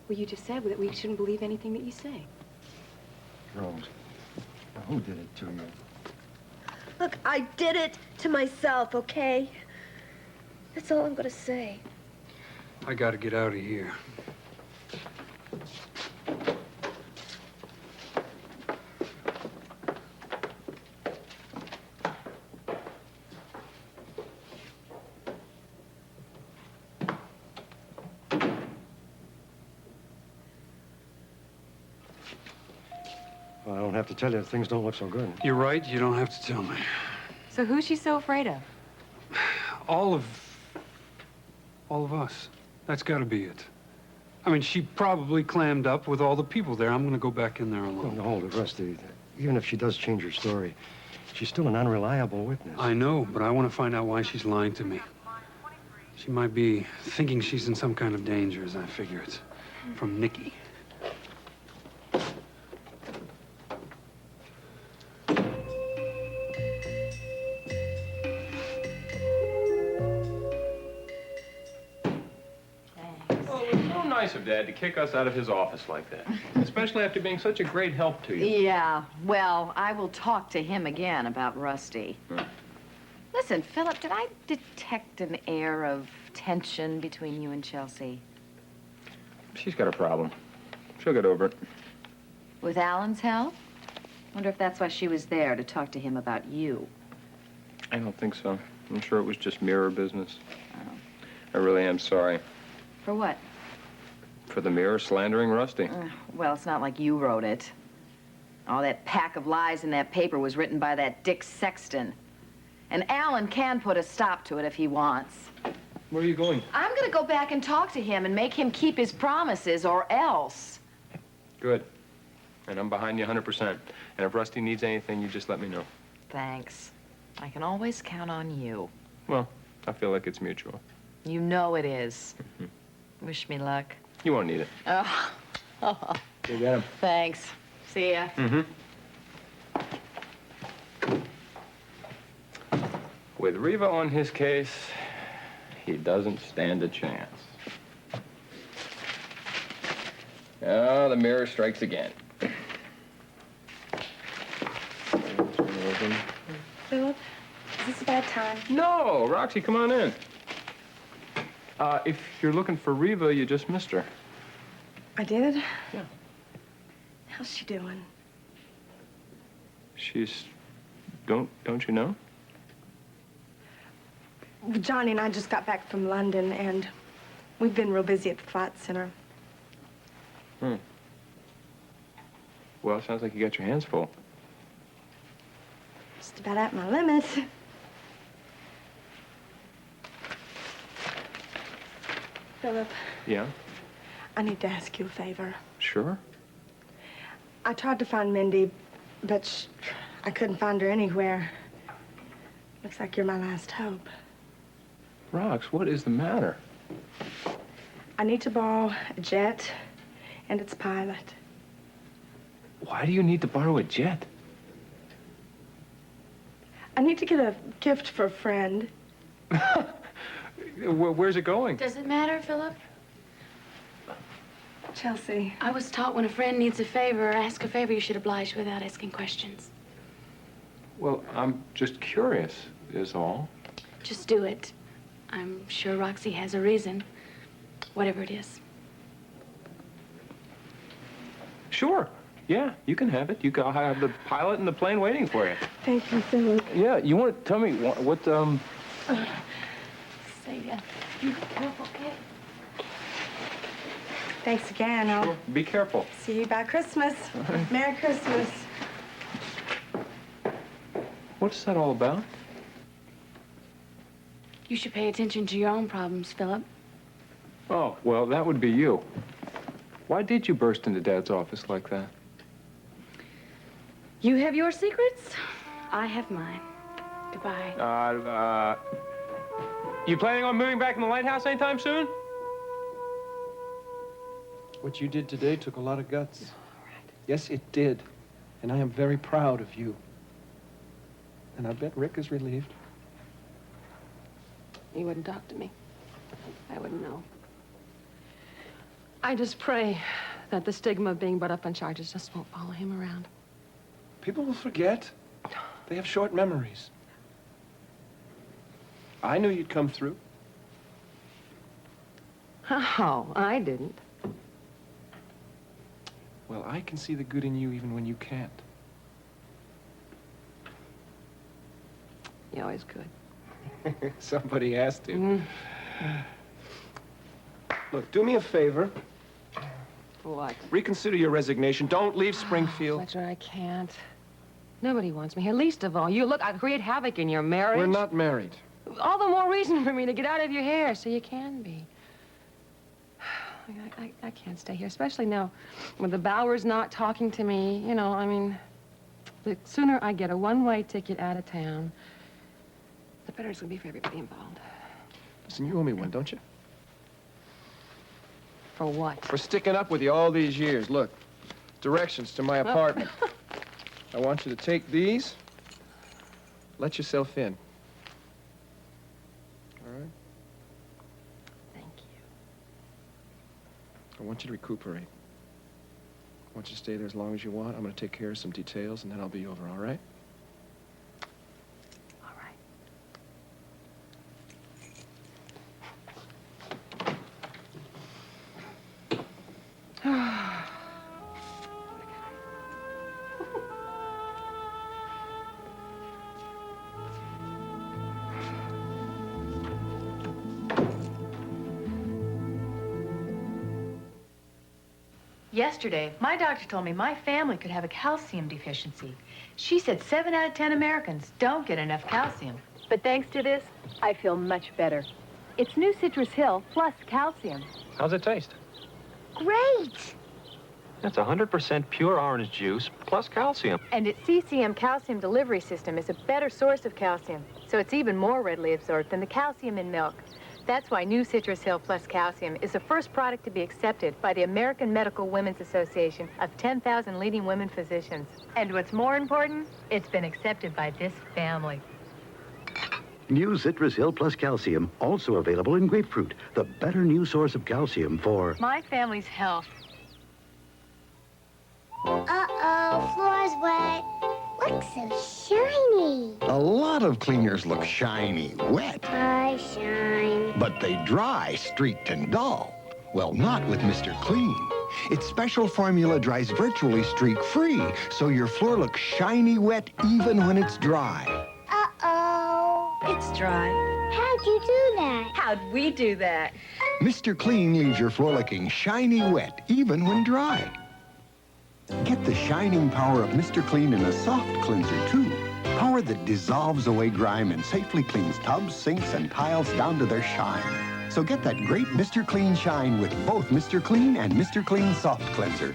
Speaker 11: Well, you just said that we shouldn't believe anything that you say.
Speaker 26: Rose, now who did it to you?
Speaker 25: Look, I did it to myself, okay? That's all I'm gonna say.
Speaker 24: I gotta get out of here.
Speaker 26: Well, I don't have to tell you, things don't look so good.
Speaker 24: You're right, you don't have to tell me.
Speaker 11: So who's she so afraid of?
Speaker 24: All of us. That's gotta be it. I mean, she probably clammed up with all the people there. I'm gonna go back in there alone.
Speaker 26: Oh, hold it, Rusty. Even if she does change her story, she's still an unreliable witness.
Speaker 24: I know, but I want to find out why she's lying to me. She might be thinking she's in some kind of danger, as I figure it, from Nikki.
Speaker 2: So nice of Dad to kick us out of his office like that, especially after being such a great help to you.
Speaker 6: Yeah, well, I will talk to him again about Rusty. Listen, Philip, did I detect an air of tension between you and Chelsea?
Speaker 2: She's got a problem. She'll get over it.
Speaker 6: With Alan's help? Wonder if that's why she was there, to talk to him about you.
Speaker 2: I don't think so. I'm sure it was just mirror business. I really am sorry.
Speaker 6: For what?
Speaker 2: For the Mirror slandering Rusty.
Speaker 6: Well, it's not like you wrote it. All that pack of lies in that paper was written by that Dick Sexton. And Alan can put a stop to it if he wants.
Speaker 2: Where are you going?
Speaker 6: I'm gonna go back and talk to him and make him keep his promises, or else.
Speaker 2: Good. And I'm behind you 100%. And if Rusty needs anything, you just let me know.
Speaker 6: Thanks. I can always count on you.
Speaker 2: Well, I feel like it's mutual.
Speaker 6: You know it is. Wish me luck.
Speaker 2: You won't need it.
Speaker 6: Oh.
Speaker 2: You got him.
Speaker 6: Thanks. See ya.
Speaker 2: With Riva on his case, he doesn't stand a chance. Oh, the Mirror strikes again.
Speaker 12: Philip, is this a bad time?
Speaker 2: No, Roxy, come on in. If you're looking for Riva, you just missed her.
Speaker 12: I did?
Speaker 2: Yeah.
Speaker 12: How's she doing?
Speaker 2: She's... Don't you know?
Speaker 12: Johnny and I just got back from London, and we've been real busy at the Flight Center.
Speaker 2: Well, it sounds like you got your hands full.
Speaker 12: Just about at my limit. Philip,
Speaker 2: Yeah?
Speaker 12: I need to ask you a favor.
Speaker 2: Sure.
Speaker 12: I tried to find Mindy, but I couldn't find her anywhere. Looks like you're my last hope.
Speaker 2: Rox, what is the matter?
Speaker 12: I need to borrow a jet and its pilot.
Speaker 2: Why do you need to borrow a jet?
Speaker 12: I need to get a gift for a friend.
Speaker 2: Where's it going?
Speaker 7: Does it matter, Philip?
Speaker 12: Chelsea.
Speaker 7: I was taught when a friend needs a favor or asks a favor, you should oblige without asking questions.
Speaker 2: Well, I'm just curious, is all.
Speaker 7: Just do it. I'm sure Roxy has a reason, whatever it is.
Speaker 2: Sure. Yeah, you can have it. I'll have the pilot and the plane waiting for you.
Speaker 12: Thank you, Philip.
Speaker 2: Yeah, you want to tell me what
Speaker 7: Say ya. You careful, okay?
Speaker 12: Thanks again. I'll
Speaker 2: Be careful.
Speaker 12: see you by Christmas. Merry Christmas.
Speaker 2: What's that all about?
Speaker 7: You should pay attention to your own problems, Philip.
Speaker 2: Oh, well, that would be you. Why did you burst into Dad's office like that?
Speaker 7: You have your secrets. I have mine. Goodbye.
Speaker 2: You planning on moving back in the lighthouse anytime soon?
Speaker 26: What you did today took a lot of guts. Yes, it did. And I am very proud of you. And I bet Rick is relieved.
Speaker 11: He wouldn't talk to me. I wouldn't know. I just pray that the stigma of being brought up on charges just won't follow him around.
Speaker 26: People will forget. They have short memories. I knew you'd come through.
Speaker 11: Oh, I didn't.
Speaker 26: Well, I can see the good in you even when you can't.
Speaker 11: You always could.
Speaker 26: Somebody has to. Look, do me a favor.
Speaker 11: What?
Speaker 26: Reconsider your resignation. Don't leave Springfield.
Speaker 11: Fletcher, I can't. Nobody wants me here, least of all you. Look, I create havoc in your marriage.
Speaker 26: We're not married.
Speaker 11: All the more reason for me to get out of your hair so you can be. I can't stay here, especially now when the Bower's not talking to me. You know, I mean, the sooner I get a one-way ticket out of town, the better it's going to be for everybody involved.
Speaker 26: Listen, you owe me one, don't you?
Speaker 11: For what?
Speaker 26: For sticking up with you all these years. Look, directions to my apartment. I want you to take these, let yourself in. All right?
Speaker 11: Thank
Speaker 26: I want you to recuperate. I want you to stay there as long as you want. I'm going to take care of some details, and then I'll be over, all right?
Speaker 6: All right.
Speaker 3: Yesterday, my doctor told me my family could have a calcium deficiency. She said 7 out of 10 Americans don't get enough calcium.
Speaker 8: But thanks to this, I feel much better. It's new Citrus Hill plus calcium.
Speaker 2: How's it taste?
Speaker 25: Great!
Speaker 2: That's 100% pure orange juice plus calcium.
Speaker 8: And its CCM calcium delivery system is a better source of calcium, so it's even more readily absorbed than the calcium in milk. That's why new Citrus Hill plus calcium is the first product to be accepted by the American Medical Women's Association of 10,000 leading women physicians.
Speaker 3: And what's more important, it's been accepted by this family.
Speaker 17: New Citrus Hill Plus Calcium, also available in grapefruit, the better new source of calcium for
Speaker 3: My family's health.
Speaker 25: Uh-oh, floor's wet. Looks so shiny.
Speaker 13: A lot of cleaners look shiny, wet.
Speaker 25: I shine.
Speaker 13: But they dry, streaked, and dull. Well, not with Mr. Clean. Its special formula dries virtually streak-free, so your floor looks shiny wet even when it's dry.
Speaker 25: Uh-oh.
Speaker 3: It's dry.
Speaker 25: How'd you do that?
Speaker 3: How'd we do that?
Speaker 13: Mr. Clean leaves your floor looking shiny wet even when dry. Get the shining power of Mr. Clean in a soft cleanser, too. Power that dissolves away grime and safely cleans tubs, sinks, and tiles down to their shine. So get that great Mr. Clean shine with both Mr. Clean and Mr. Clean Soft Cleanser.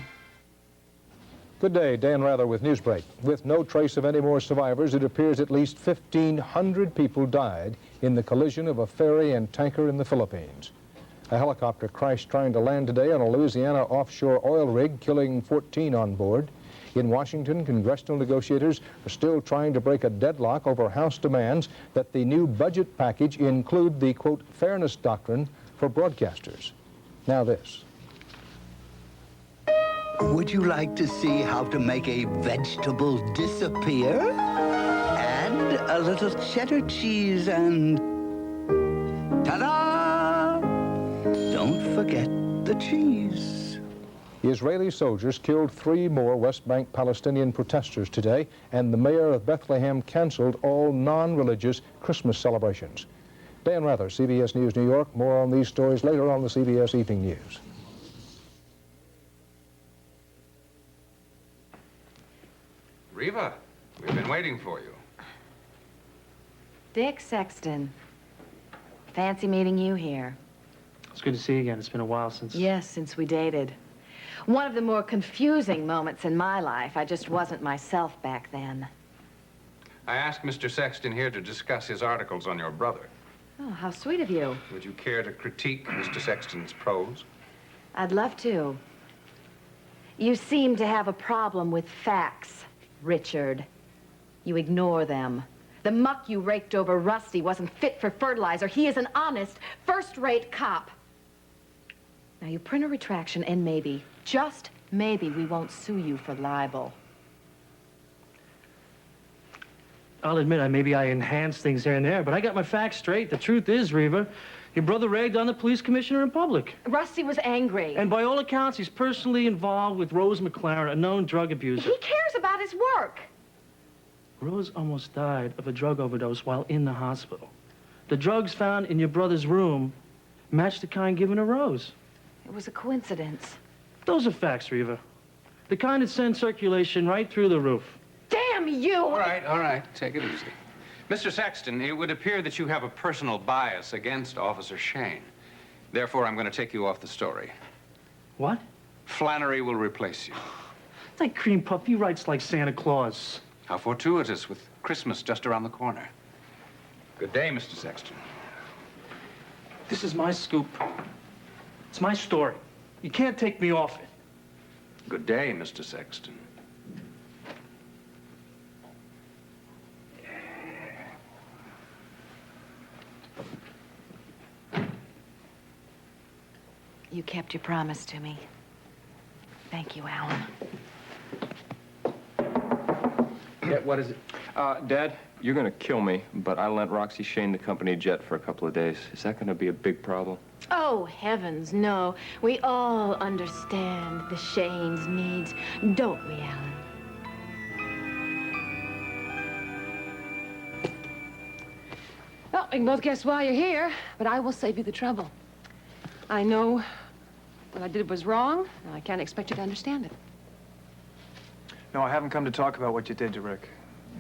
Speaker 14: Good day, Dan Rather with Newsbreak. With no trace of any more survivors, it appears at least 1,500 people died in the collision of a ferry and tanker in the Philippines. A helicopter crashed trying to land today on a Louisiana offshore oil rig, killing 14 on board. In Washington, congressional negotiators are still trying to break a deadlock over House demands that the new budget package include the, quote, fairness doctrine for broadcasters. Now this.
Speaker 15: Would you like to see how to make a vegetable disappear? Add a little cheddar cheese and... ta-da! Don't forget the cheese.
Speaker 14: Israeli soldiers killed 3 more West Bank Palestinian protesters today, and the mayor of Bethlehem canceled all non-religious Christmas celebrations. Dan Rather, CBS News, New York. More on these stories later on the CBS Evening News.
Speaker 4: Reva, we've been waiting for you.
Speaker 6: Dick Sexton. Fancy meeting you here.
Speaker 18: It's good to see you again. It's been a while since...
Speaker 6: Yes, since we dated. One of the more confusing moments in my life. I just wasn't myself back then.
Speaker 4: I asked Mr. Sexton here to discuss his articles on your brother.
Speaker 6: Oh, how sweet of you.
Speaker 4: Would you care to critique Mr. Sexton's prose?
Speaker 6: I'd love to. You seem to have a problem with facts, Richard. You ignore them. The muck you raked over Rusty wasn't fit for fertilizer. He is an honest, first-rate cop. Now, you print a retraction and maybe, just maybe, we won't sue you for libel.
Speaker 18: I'll admit, maybe I enhanced things here and there, but I got my facts straight. The truth is, Reva, your brother ragged on the police commissioner in public.
Speaker 6: Rusty was angry.
Speaker 18: And by all accounts, he's personally involved with Rose McLaren, a known drug abuser.
Speaker 6: He cares about his work.
Speaker 18: Rose almost died of a drug overdose while in the hospital. The drugs found in your brother's room matched the kind given to Rose.
Speaker 6: It was a coincidence.
Speaker 18: Those are facts, Reva. The kind that send circulation right through the roof.
Speaker 6: Damn you!
Speaker 4: All right. Take it easy. Mr. Sexton, it would appear that you have a personal bias against Officer Shane. Therefore, I'm going to take you off the story.
Speaker 18: What?
Speaker 4: Flannery will replace you.
Speaker 18: That cream puff, he writes like Santa Claus.
Speaker 4: How fortuitous, with Christmas just around the corner. Good day, Mr. Sexton.
Speaker 18: This is my scoop. It's my story. You can't take me off it.
Speaker 4: Good day, Mr. Sexton.
Speaker 6: You kept your promise to me. Thank you, Alan.
Speaker 4: Yeah, what is it?
Speaker 2: Dad, you're gonna kill me, but I lent Roxy Shane the company jet for a couple of days. Is that gonna be a big problem?
Speaker 7: Oh, heavens, no. We all understand the Shane's needs, don't we, Alan?
Speaker 11: Well, we can both guess why you're here, but I will save you the trouble. I know what I did was wrong, and I can't expect you to understand it.
Speaker 1: No, I haven't come to talk about what you did to Rick.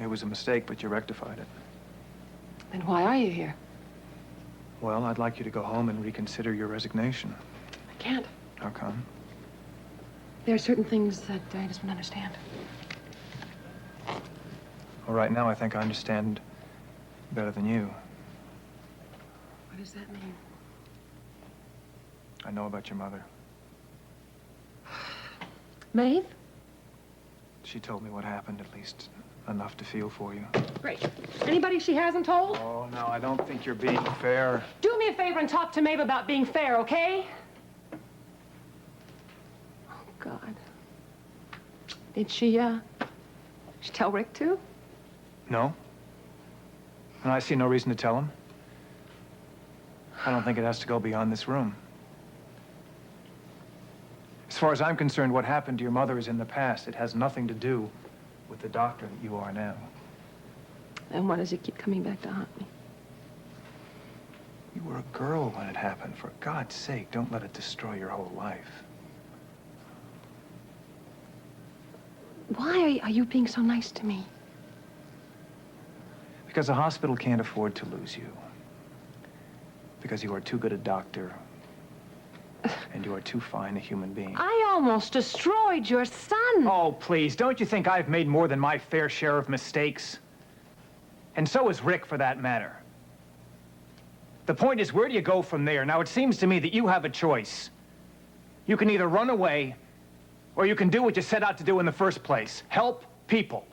Speaker 1: It was a mistake, but you rectified it.
Speaker 11: Then why are you here?
Speaker 1: Well, I'd like you to go home and reconsider your resignation.
Speaker 11: I can't.
Speaker 1: How come?
Speaker 11: There are certain things that I just don't understand.
Speaker 1: Well, right now, I think I understand better than you.
Speaker 11: What does that mean?
Speaker 1: I know about your mother.
Speaker 11: Maeve?
Speaker 1: She told me what happened, at least enough to feel for you.
Speaker 11: Great. Anybody she hasn't told?
Speaker 1: Oh, no, I don't think you're being fair.
Speaker 11: Do me a favor and talk to Maeve about being fair, okay? Oh, God. Did she tell Rick too?
Speaker 1: No. And I see no reason to tell him. I don't think it has to go beyond this room. As far as I'm concerned, what happened to your mother is in the past. It has nothing to do with the doctor that you are now.
Speaker 11: And why does he keep coming back to haunt me?
Speaker 1: You were a girl when it happened. For God's sake, don't let it destroy your whole life.
Speaker 11: Why are you being so nice to me?
Speaker 1: Because the hospital can't afford to lose you. Because you are too good a doctor. And you are too fine a human being.
Speaker 11: I almost destroyed your son.
Speaker 1: Oh, please, don't you think I've made more than my fair share of mistakes? And so has Rick, for that matter. The point is, where do you go from there? Now, it seems to me that you have a choice. You can either run away, or you can do what you set out to do in the first place. Help people.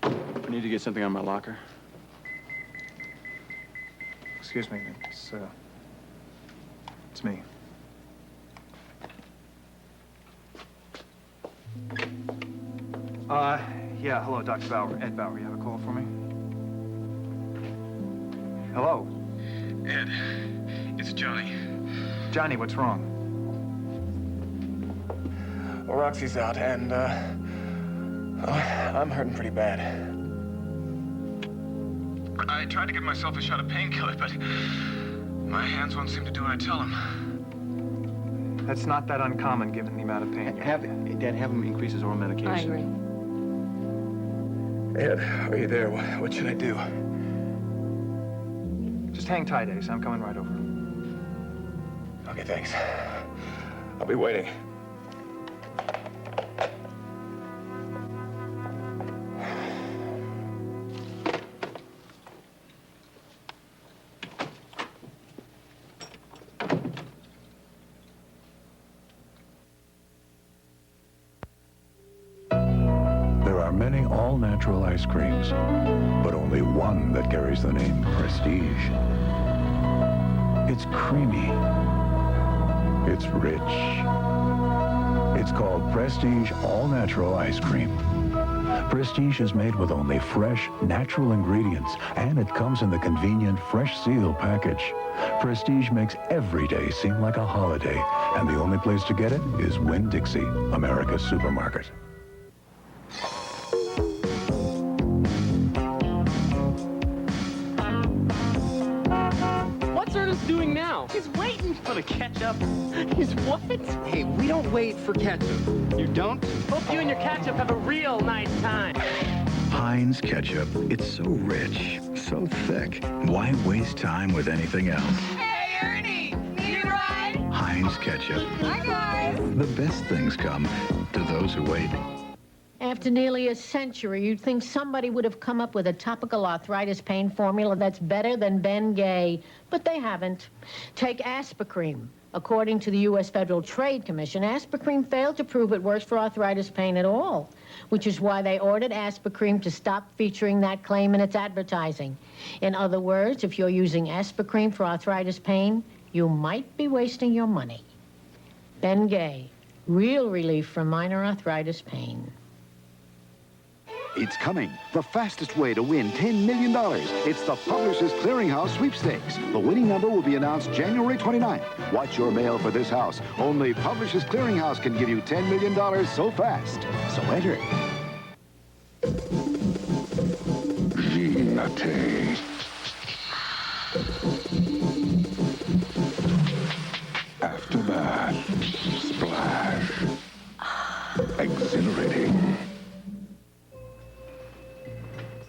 Speaker 5: I need to get something on my locker.
Speaker 1: Excuse me, it's me. Yeah, hello, Dr. Bauer, Ed Bauer, you have a call for me? Hello?
Speaker 9: Ed, it's Johnny.
Speaker 1: Johnny, what's wrong?
Speaker 9: Well, Roxy's out, and, I'm hurting pretty bad. I tried to give myself a shot of painkiller, but my hands won't seem to do what I tell them.
Speaker 1: That's not that uncommon, given the amount of pain.
Speaker 5: Dad, have him increase his oral medication.
Speaker 11: I agree.
Speaker 9: Ed, are you there? What should I do?
Speaker 1: Just hang tight, Ace. I'm coming right over.
Speaker 9: Okay, thanks. I'll be waiting.
Speaker 10: There are many all-natural ice creams, but only one that carries the name Prestige. It's creamy. It's rich. It's called Prestige All-Natural Ice Cream. Prestige is made with only fresh, natural ingredients, and it comes in the convenient Fresh Seal package. Prestige makes every day seem like a holiday, and the only place to get it is Winn-Dixie, America's supermarket.
Speaker 18: What's Ernest doing now? He's waiting for the ketchup. He's what?
Speaker 16: Hey, we don't wait for ketchup.
Speaker 18: You don't? Hope you and your ketchup have a real nice time.
Speaker 10: Heinz ketchup. It's so rich, so thick. Why waste time with anything else?
Speaker 19: Hey, Ernie! Need a ride?
Speaker 10: Heinz ketchup.
Speaker 19: Hi, guys!
Speaker 10: The best things come to those who wait.
Speaker 12: After nearly a century, you'd think somebody would have come up with a topical arthritis pain formula that's better than Bengay, but they haven't. Take Aspercreme. According to the U.S. Federal Trade Commission, Aspercreme failed to prove it works for arthritis pain at all, which is why they ordered Aspercreme to stop featuring that claim in its advertising. In other words, if you're using Aspercreme for arthritis pain, you might be wasting your money. Bengay, real relief from minor arthritis pain.
Speaker 17: It's coming. The fastest way to win $10 million. It's the Publishers Clearinghouse Sweepstakes. The winning number will be announced January 29th. Watch your mail for this house. Only Publishers Clearinghouse can give you $10 million so fast. So enter.
Speaker 10: Ginate. Aftermath. Splash. Exhilarating.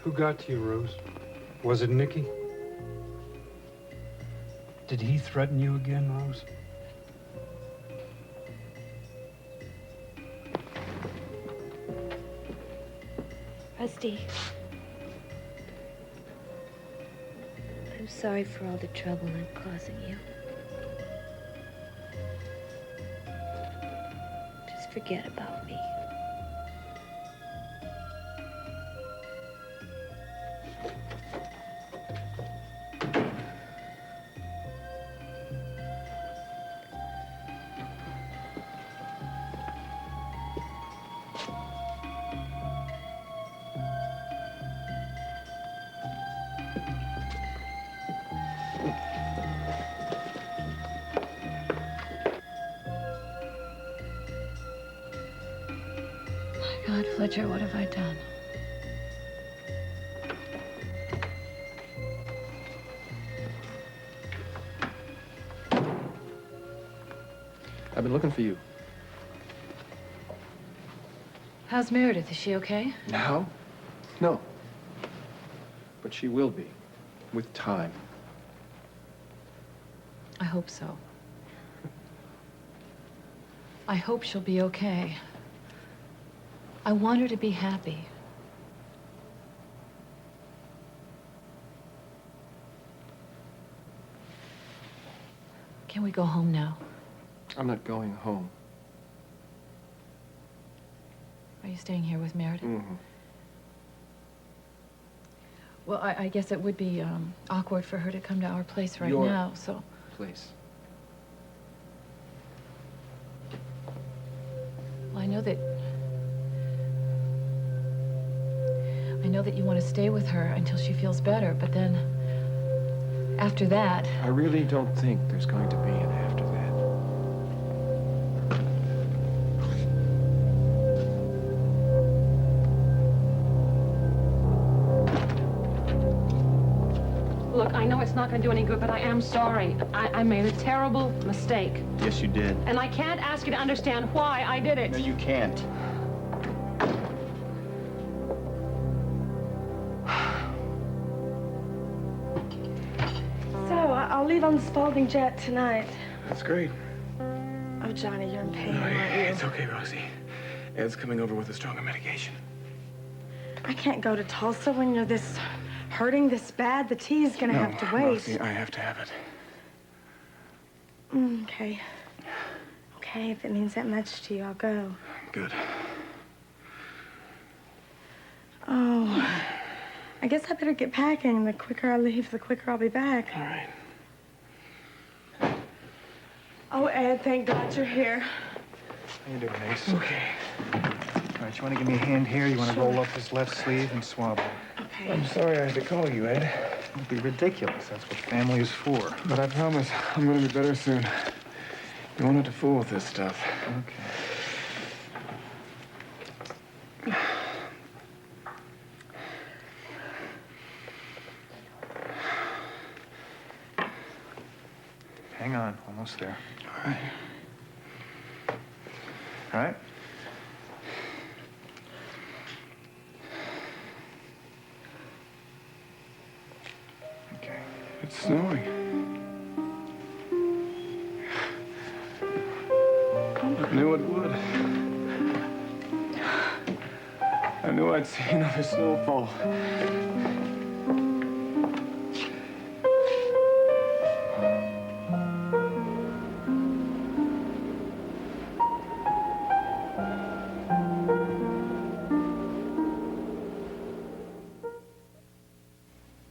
Speaker 20: Who got to you, Rose? Was it Nicky? Did he threaten you again, Rose?
Speaker 25: Rusty. I'm sorry for all the trouble I'm causing you. Just forget about me.
Speaker 3: God, Fletcher, what have I done?
Speaker 2: I've been looking for you.
Speaker 3: How's Meredith? Is she okay?
Speaker 2: Now? No. But she will be, with time.
Speaker 3: I hope so. I hope she'll be okay. I want her to be happy. Can we go home now?
Speaker 2: I'm not going home.
Speaker 3: Are you staying here with Meredith?
Speaker 2: Mm-hmm.
Speaker 3: Well, I guess it would be awkward for her to come to our place right
Speaker 2: Your
Speaker 3: now, so...
Speaker 2: place.
Speaker 3: Well, I know that you want to stay with her until she feels better, but then after that...
Speaker 2: I really don't think there's going to be an after that.
Speaker 11: Look, I know it's not going to do any good, but I am sorry. I made a terrible mistake.
Speaker 5: Yes, you did.
Speaker 11: And I can't ask you to understand why I did it.
Speaker 5: No, you can't.
Speaker 21: So, I'll leave on the Spalding jet tonight.
Speaker 9: That's great.
Speaker 21: Oh, Johnny, you're in pain,
Speaker 9: No,
Speaker 21: aren't you?
Speaker 9: it's okay, Rosie. Ed's coming over with a stronger medication.
Speaker 21: I can't go to Tulsa when you're hurting this bad. The tea is gonna have to wait.
Speaker 9: Rosie, I have to have it.
Speaker 21: Okay. Okay, if it means that much to you, I'll go.
Speaker 9: Good.
Speaker 21: Oh, I guess I better get packing. The quicker I leave, the quicker I'll be back.
Speaker 9: All right.
Speaker 21: Oh, Ed, thank God you're here.
Speaker 1: How you doing, Ace? Okay. All right, you want to give me a hand here? You want to roll up this left sleeve and swab it?
Speaker 21: Okay.
Speaker 9: I'm sorry I had to call you, Ed.
Speaker 1: Don't be ridiculous. That's what family is for.
Speaker 9: But I promise I'm going to be better soon. You won't have to fool with this stuff.
Speaker 1: Okay. Hang on, almost there.
Speaker 9: All right.
Speaker 1: All right? Okay.
Speaker 9: It's snowing. I knew it would.
Speaker 2: I knew I'd see another snowfall.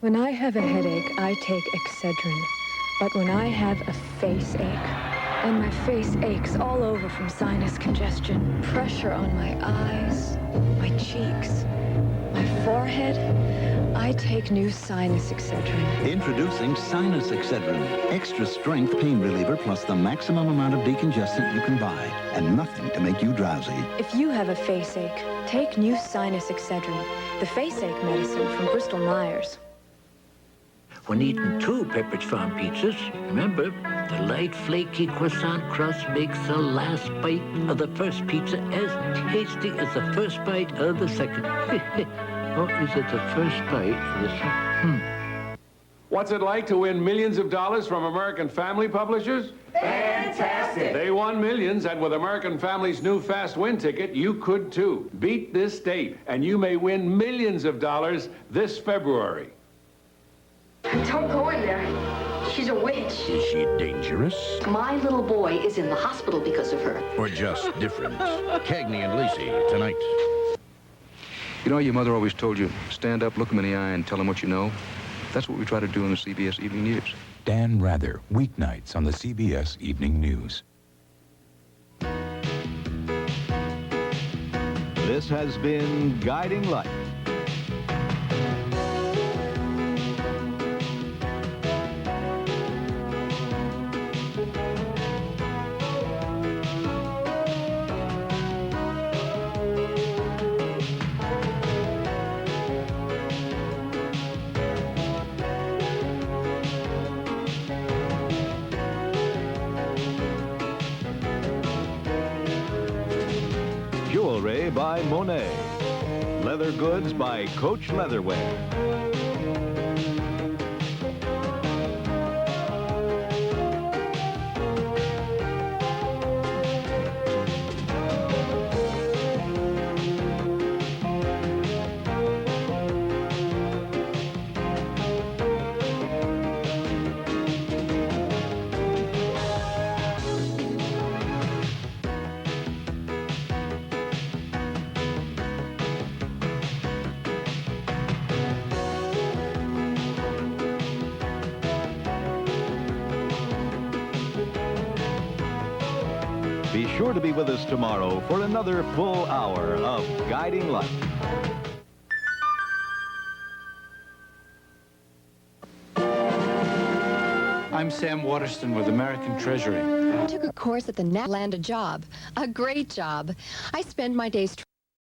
Speaker 8: When I have a headache, I take Excedrin. But when I have a face ache, and my face aches all over from sinus congestion, pressure on my eyes, my cheeks, my forehead, I take new Sinus Excedrin.
Speaker 13: Introducing Sinus Excedrin. Extra strength pain reliever plus the maximum amount of decongestant you can buy. And nothing to make you drowsy.
Speaker 8: If you have a face ache, take new Sinus Excedrin, the face ache medicine from Bristol Myers.
Speaker 22: When eating 2 Pepperidge Farm pizzas, remember, the light, flaky croissant crust makes the last bite of the first pizza as tasty as the first bite of the second. Or is it the first bite of the second?
Speaker 23: What's it like to win millions of dollars from American Family Publishers?
Speaker 19: Fantastic!
Speaker 23: They won millions, and with American Family's new Fast Win ticket, you could too. Beat this date, and you may win millions of dollars this February.
Speaker 24: Don't go in there. She's a witch.
Speaker 26: Is she dangerous?
Speaker 24: My little boy is in the hospital because of her.
Speaker 26: Or just different? Cagney and Lacey, tonight.
Speaker 27: You know, your mother always told you, stand up, look them in the eye, and tell them what you know. That's what we try to do in the CBS Evening News.
Speaker 10: Dan Rather, weeknights on the CBS Evening News.
Speaker 28: This has been Guiding Light. Jewelry by Monet. Leather goods by Coach Leatherwear. Be sure to be with us tomorrow for another full hour of Guiding Light.
Speaker 29: I'm Sam Waterston with American Treasury.
Speaker 30: I took a course at the land a job, a great job. I spend my days